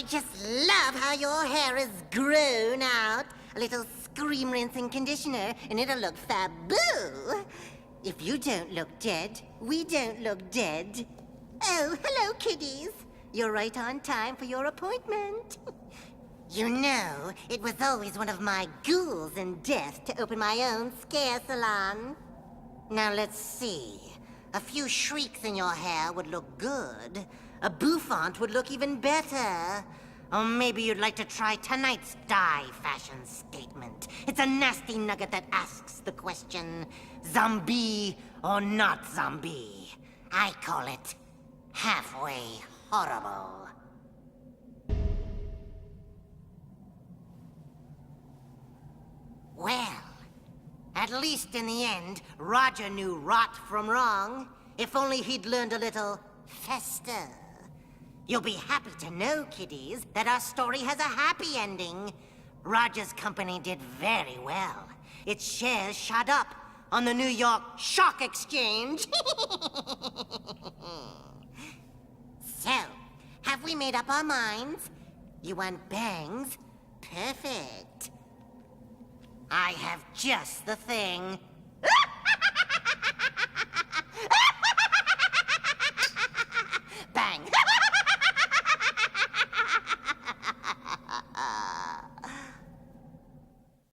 just love how your hair is grown out. A little scream rinsing conditioner, and it'll look faboo. If you don't look dead, we don't look dead. Oh, hello, kiddies. You're right on time for your appointment. You know, it was always one of my ghouls in death to open my own scare salon. Now let's see. A few shrieks in your hair would look good. A bouffant would look even better. Or maybe you'd like to try tonight's dye fashion statement. It's a nasty nugget that asks the question, zombie or not zombie? I call it halfway horrible. Well, at least in the end, Roger knew rot from wrong. If only he'd learned a little fester. You'll be happy to know, kiddies, that our story has a happy ending. Roger's company did very well. Its shares shot up on the New York Stock Exchange. So, have we made up our minds? You want bangs? Perfect. I have just the thing.